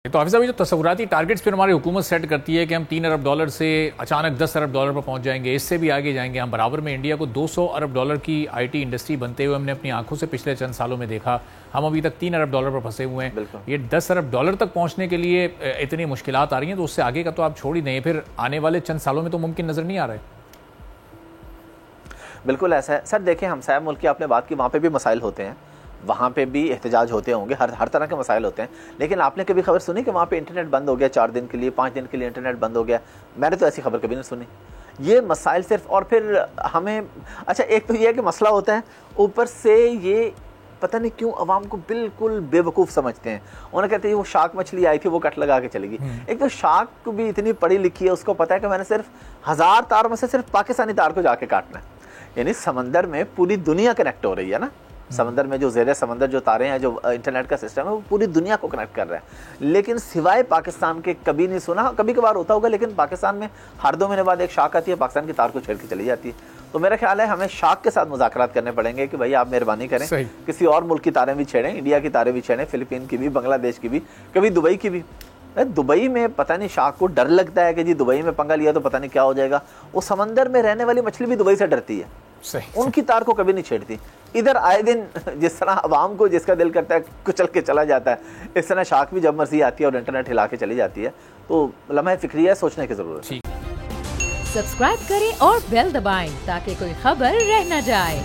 तो हाफिज़ साहब, जो तस्वुराती टारगेट्स फिर हमारी हुकूमत सेट करती है कि हम $3 अरब से अचानक $10 अरब पर पहुंच जाएंगे, इससे भी आगे जाएंगे हम। बराबर में इंडिया को $200 अरब की आईटी इंडस्ट्री बनते हुए हमने अपनी आंखों से पिछले चंद सालों में देखा। हम अभी तक $3 अरब पर फंसे हुए हैं। ये $10 अरब तक पहुंचने के लिए इतनी मुश्किलात आ रही हैं, तो उससे आगे का तो आप छोड़ ही दें, फिर आने वाले चंद सालों में तो मुमकिन नजर नहीं आ रहा है। बिल्कुल ऐसा है सर। देखें, हम साहब मुल्क की आपने बात की, वहाँ पे भी मसाइल होते हैं, वहाँ पे भी एहतजाज होते होंगे, हर तरह के मसाइल होते हैं। लेकिन आपने कभी खबर सुनी कि वहाँ पे इंटरनेट बंद हो गया 4 दिन के लिए, 5 दिन के लिए इंटरनेट बंद हो गया? मैंने तो ऐसी खबर कभी नहीं सुनी। ये मसाइल सिर्फ, और फिर हमें अच्छा एक तो ये है कि मसला होता है, ऊपर से ये पता नहीं क्यों अवाम को बिल्कुल बेवकूफ़ समझते हैं। उन्हें कहते हैं वो शार्क मछली आई थी, वो कट लगा के चलेगी। एक तो शार्क भी इतनी पढ़ी लिखी है, उसको पता है कि मैंने सिर्फ 1000 तार में से सिर्फ पाकिस्तानी तार को जाके काटना है। यानी समंदर में पूरी दुनिया कनेक्ट हो रही है ना, समंदर में जो ज़ेरे समंदर जो तारे हैं, जो इंटरनेट का सिस्टम है, वो पूरी दुनिया को कनेक्ट कर रहा है। लेकिन सिवाय पाकिस्तान के कभी नहीं सुना। कभी कभार होता होगा, लेकिन पाकिस्तान में हर 2 महीने बाद एक शाख आती है, पाकिस्तान की तार को छेड़ के चली जाती है। तो मेरा ख्याल है हमें शाख के साथ मुज़ाकरात करने पड़ेंगे कि भाई आप मेहरबानी करें, किसी और मुल्क की तारें भी छेड़ें, इंडिया की तारें भी छेड़ें, फिलीपीन की भी, बांग्लादेश की भी, कभी दुबई की भी। दुबई में पता नहीं शाख को डर लगता है कि जी दुबई में पंगा लिया तो पता नहीं क्या हो जाएगा। वो समंदर में रहने वाली मछली भी दुबई से डरती है, उनकी तार को कभी नहीं छेड़ती। इधर आए दिन जिस तरह अवाम को जिसका दिल करता है कुचल के चला जाता है, इस तरह शाख भी जब मर्जी आती है और इंटरनेट हिला के चली जाती है। तो लम्हा फिक्रिया सोचने की जरूरत है। सब्सक्राइब करें और बेल दबाएं ताकि कोई खबर रह न जाए।